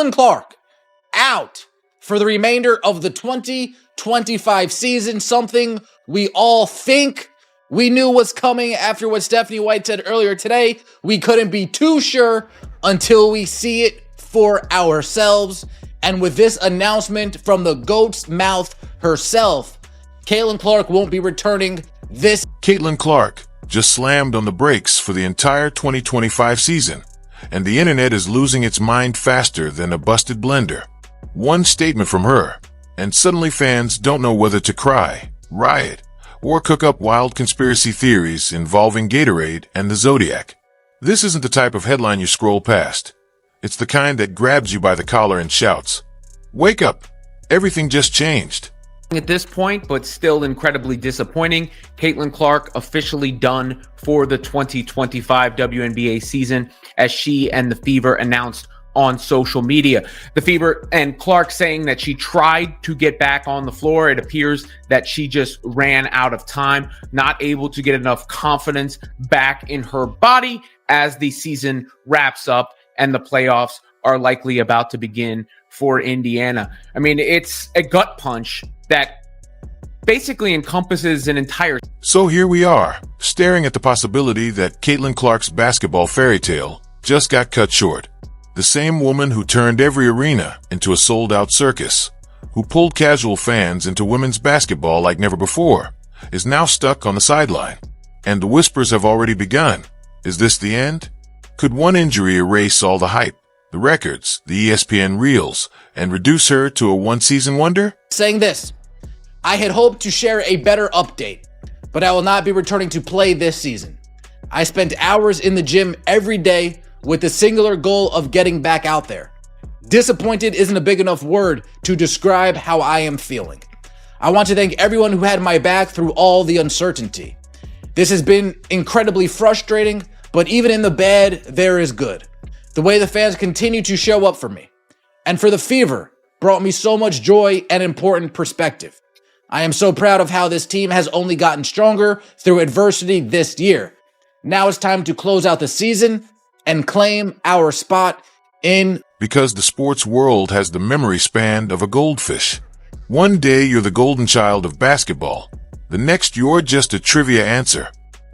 Caitlin Clark out for the remainder of the 2025 season, something we all think we knew was coming after what Stephanie White said earlier today. We couldn't be too sure until we see it for ourselves. And with this announcement from the GOAT's mouth herself, Caitlin Clark won't be returning this. Caitlin Clark just slammed on the brakes for the entire 2025 season, and the internet is losing its mind faster than a busted blender. One statement from her, and suddenly fans don't know whether to cry, riot, or cook up wild conspiracy theories involving Gatorade and the Zodiac. This isn't the type of headline you scroll past. It's the kind that grabs you by the collar and shouts, "Wake up! Everything just changed." At this point, but still incredibly disappointing, Caitlin Clark officially done for the 2025 WNBA season, as she and the Fever announced on social media. The Fever and Clark saying that she tried to get back on the floor. It appears that she just ran out of time, not able to get enough confidence back in her body as the season wraps up and the playoffs are likely about to begin for Indiana. I mean, it's a gut punch that basically encompasses an entire... So here we are, staring at the possibility that Caitlin Clark's basketball fairy tale just got cut short. The same woman who turned every arena into a sold-out circus, who pulled casual fans into women's basketball like never before, is now stuck on the sideline. And the whispers have already begun. Is this the end? Could one injury erase all the hype, the records, the ESPN reels, and reduce her to a one-season wonder? Saying this, I had hoped to share a better update, but I will not be returning to play this season. I spent hours in the gym every day with the singular goal of getting back out there. Disappointed isn't a big enough word to describe how I am feeling. I want to thank everyone who had my back through all the uncertainty. This has been incredibly frustrating, but even in the bad, there is good. The way the fans continue to show up for me, and for the Fever, brought me so much joy and important perspective. I am so proud of how this team has only gotten stronger through adversity this year. Now it's time to close out the season and claim our spot in... Because the sports world has the memory span of a goldfish. One day you're the golden child of basketball. The next you're just a trivia answer.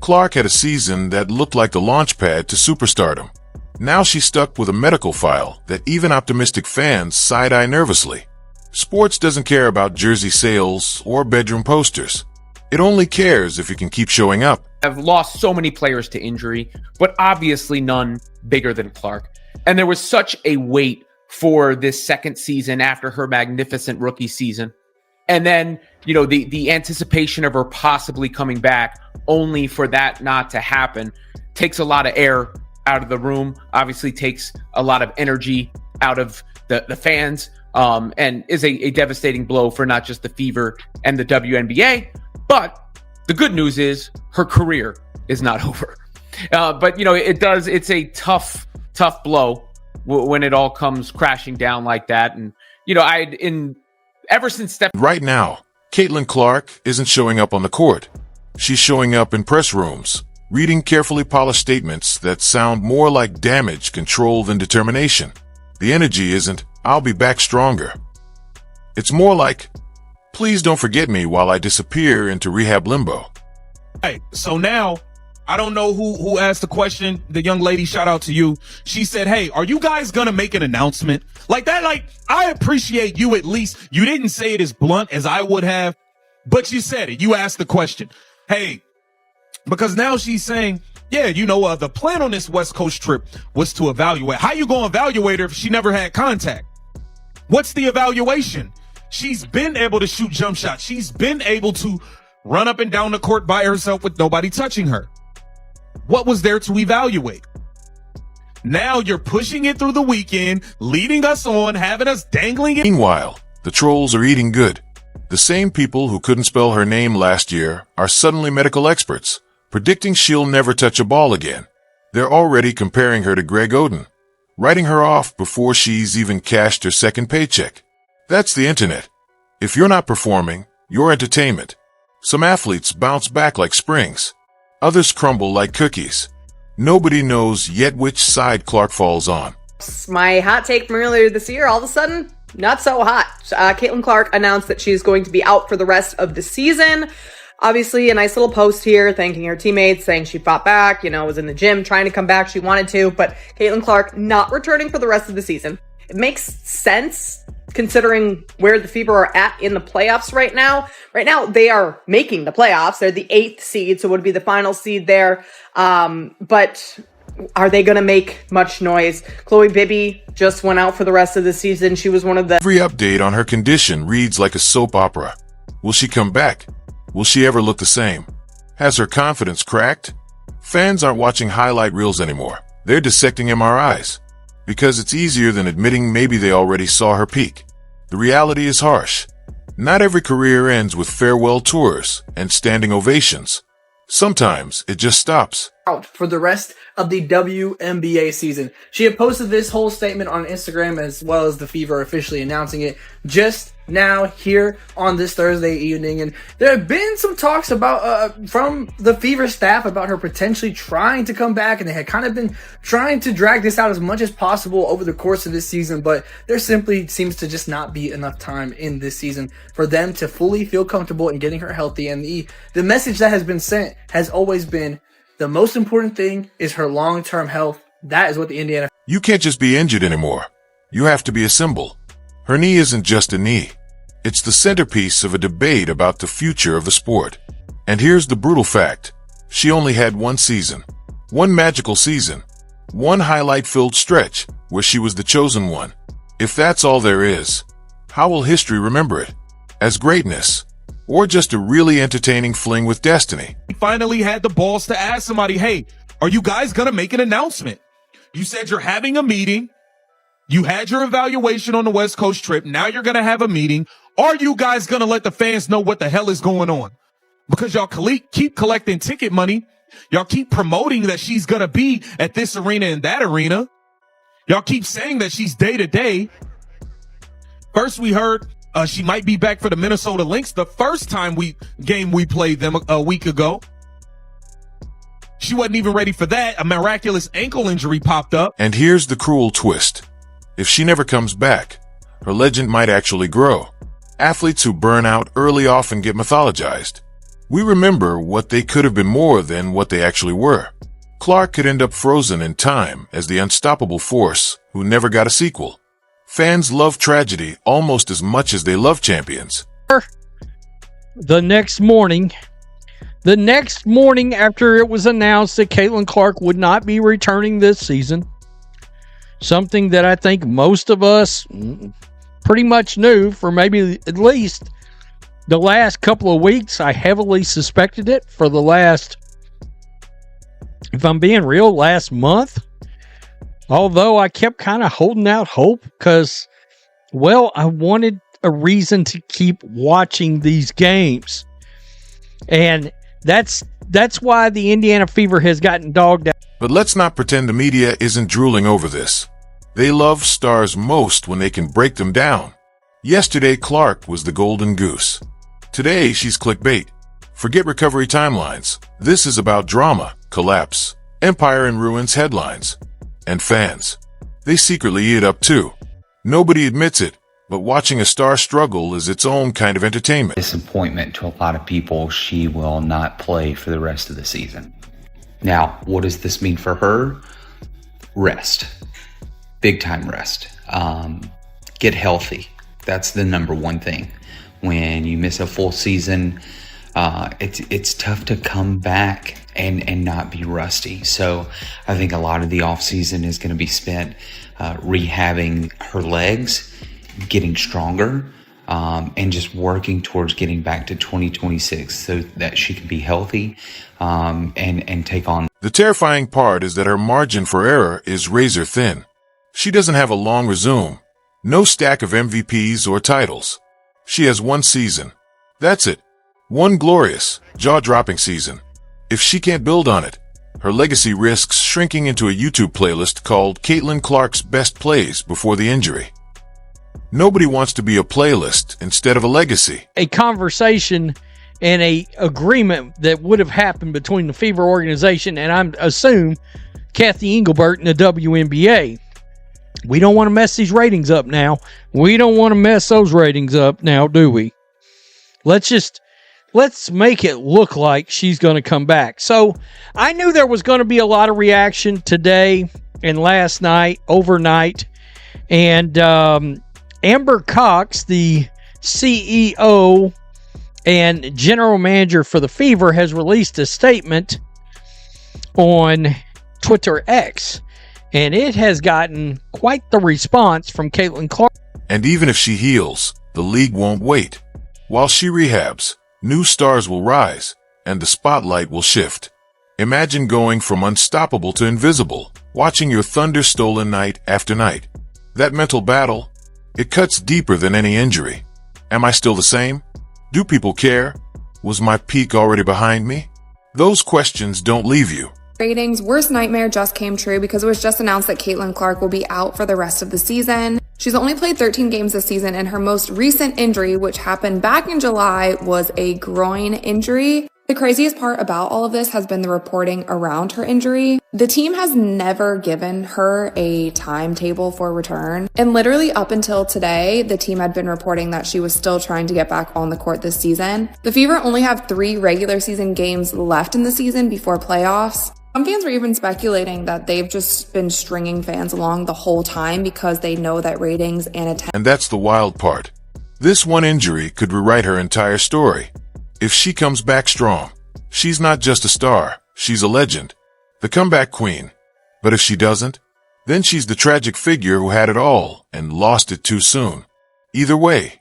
Clark had a season that looked like the launch pad to superstardom. Now she's stuck with a medical file that even optimistic fans side-eye nervously. Sports doesn't care about jersey sales or bedroom posters. It only cares if you can keep showing up. I've lost so many players to injury, but obviously none bigger than Clark. And there was such a wait for this second season after her magnificent rookie season. And then, you know, the anticipation of her possibly coming back, only for that not to happen, takes a lot of air out of the room, obviously takes a lot of energy out of the fans, and is a devastating blow for not just the Fever and the WNBA, but the good news is her career is not over. But, you know, it's a tough blow when it all comes crashing down like that. And, you know, ever since Right now, Caitlin Clark isn't showing up on the court. She's showing up in press rooms, reading carefully polished statements that sound more like damage control than determination. The energy isn't, "I'll be back stronger." It's more like, "Please don't forget me while I disappear into rehab limbo." Hey, so now, I don't know who asked the question. The young lady, shout out to you. She said, "Hey, are you guys gonna make an announcement?" Like that, like, I appreciate you at least. You didn't say it as blunt as I would have, but you said it. You asked the question. Hey, because now she's saying, yeah, you know, the plan on this West Coast trip was to evaluate. How you gonna evaluate her if she never had contact? What's the evaluation? She's been able to shoot jump shots. She's been able to run up and down the court by herself with nobody touching her. What was there to evaluate? Now you're pushing it through the weekend, leading us on, having us dangling it. Meanwhile, the trolls are eating good. The same people who couldn't spell her name last year are suddenly medical experts, predicting she'll never touch a ball again. They're already comparing her to Greg Oden, writing her off before she's even cashed her second paycheck. That's the internet. If you're not performing, you're entertainment. Some athletes bounce back like springs. Others crumble like cookies. Nobody knows yet which side Clark falls on. My hot take from earlier this year, all of a sudden, not so hot. Caitlin Clark announced that she's going to be out for the rest of the season. Obviously, a nice little post here thanking her teammates, saying she fought back, was in the gym trying to come back. She wanted to, but Caitlin Clark not returning for the rest of the season. It makes sense considering where the Fever are at in the playoffs right now. Right now, they are making the playoffs. They're the 8th seed, so it would be the final seed there. But are they going to make much noise? Chloe Bibby just went out for the rest of the season. She was one of the... Every update on her condition reads like a soap opera. Will she come back? Will she ever look the same? Has her confidence cracked? Fans aren't watching highlight reels anymore. They're dissecting MRIs. Because it's easier than admitting maybe they already saw her peak. The reality is harsh. Not every career ends with farewell tours and standing ovations. Sometimes it just stops. Out for the rest of the WNBA season. She had posted this whole statement on Instagram as well as the Fever officially announcing it just now here on this Thursday evening. And there have been some talks about from the Fever staff about her potentially trying to come back, and they had kind of been trying to drag this out as much as possible over the course of this season, but there simply seems to just not be enough time in this season for them to fully feel comfortable in getting her healthy. And the message that has been sent has always been the most important thing is her long-term health. That is what the Indiana... You can't just be injured anymore. You have to be a symbol. Her knee isn't just a knee. It's the centerpiece of a debate about the future of the sport. And here's the brutal fact. She only had one season. One magical season. One highlight-filled stretch where she was the chosen one. If that's all there is, how will history remember it? As greatness? Or just a really entertaining fling with destiny? He finally had the balls to ask somebody, hey, are you guys going to make an announcement? You said you're having a meeting. You had your evaluation on the West Coast trip. Now you're going to have a meeting. Are you guys going to let the fans know what the hell is going on? Because y'all keep collecting ticket money. Y'all keep promoting that she's going to be at this arena and that arena. Y'all keep saying that she's day to day. First we heard she might be back for the Minnesota Lynx the first time we played them a week ago. She wasn't even ready for that. A miraculous ankle injury popped up. And here's the cruel twist. If she never comes back, her legend might actually grow. Athletes who burn out early often get mythologized. We remember what they could have been more than what they actually were. Clark could end up frozen in time as the unstoppable force who never got a sequel. Fans love tragedy almost as much as they love champions. The next morning after it was announced that Caitlin Clark would not be returning this season, something that I think most of us pretty much knew for maybe at least the last couple of weeks. I heavily suspected it for the last, if I'm being real, last month. Although I kept kind of holding out hope because, well, I wanted a reason to keep watching these games. And that's why the Indiana Fever has gotten dogged out. But let's not pretend the media isn't drooling over this. They love stars most when they can break them down. Yesterday, Clark was the golden goose. Today, she's clickbait. Forget recovery timelines. This is about drama, collapse, empire in ruins headlines. And fans. They secretly eat it up too. Nobody admits it, but watching a star struggle is its own kind of entertainment. Disappointment to a lot of people. She will not play for the rest of the season. Now, what does this mean for her? Rest. Big time rest. Get healthy. That's the number one thing. When you miss a full season, it's tough to come back and not be rusty. So I think a lot of the off season is going to be spent rehabbing her legs, getting stronger, and just working towards getting back to 2026 so that she can be healthy and take on. The terrifying part is that her margin for error is razor thin. She doesn't have a long resume, no stack of MVPs or titles. She has one season. That's it. One glorious, jaw-dropping season. If she can't build on it, her legacy risks shrinking into a YouTube playlist called Caitlin Clark's Best Plays Before the Injury. Nobody wants to be a playlist instead of a legacy. A conversation and a agreement that would have happened between the Fever organization and I assume Kathy Engelbert and the WNBA. We don't want to mess these ratings up now. We don't want to mess those ratings up now, do we? Let's make it look like she's going to come back. So I knew there was going to be a lot of reaction today and last night, overnight. And Amber Cox, the CEO and general manager for the Fever, has released a statement on Twitter X. And it has gotten quite the response from Caitlin Clark. And even if she heals, the league won't wait. While she rehabs, new stars will rise, and the spotlight will shift. Imagine going from unstoppable to invisible, watching your thunder stolen night after night. That mental battle, it cuts deeper than any injury. Am I still the same? Do people care? Was my peak already behind me? Those questions don't leave you. Ratings' worst nightmare just came true because it was just announced that Caitlin Clark will be out for the rest of the season. She's only played 13 games this season, and her most recent injury, which happened back in July, was a groin injury. The craziest part about all of this has been the reporting around her injury. The team has never given her a timetable for return. And literally up until today, the team had been reporting that she was still trying to get back on the court this season. The Fever only have 3 regular season games left in the season before playoffs. Some fans were even speculating that they've just been stringing fans along the whole time because they know that ratings and attendance. And that's the wild part. This one injury could rewrite her entire story. If she comes back strong, she's not just a star, she's a legend, the comeback queen. But if she doesn't, then she's the tragic figure who had it all and lost it too soon. Either way,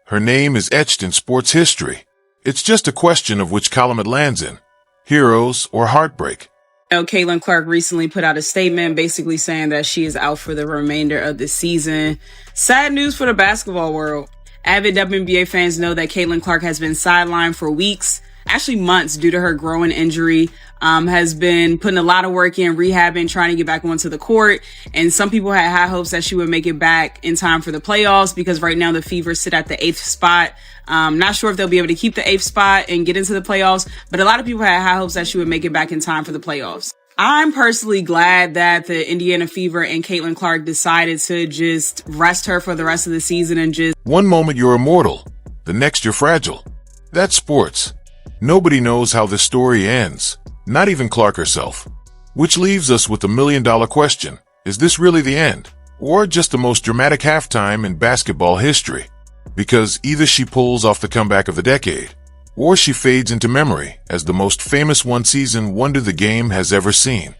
her name is etched in sports history. It's just a question of which column it lands in, heroes or heartbreak. Caitlin Clark recently put out a statement basically saying that she is out for the remainder of the season. Sad news for the basketball world. Avid WNBA fans know that Caitlin Clark has been sidelined for weeks, actually months, due to her groin injury. Has been putting a lot of work in, rehabbing, trying to get back onto the court. And some people had high hopes that she would make it back in time for the playoffs because right now the Fever sit at the 8th spot. Not sure if they'll be able to keep the 8th spot and get into the playoffs, but a lot of people had high hopes that she would make it back in time for the playoffs. I'm personally glad that the Indiana Fever and Caitlin Clark decided to just rest her for the rest of the season and just... One moment you're immortal, the next you're fragile. That's sports. Nobody knows how this story ends, not even Clark herself. Which leaves us with the $1 million question. Is this really the end? Or just the most dramatic halftime in basketball history? Because either she pulls off the comeback of the decade, or she fades into memory as the most famous one-season wonder the game has ever seen.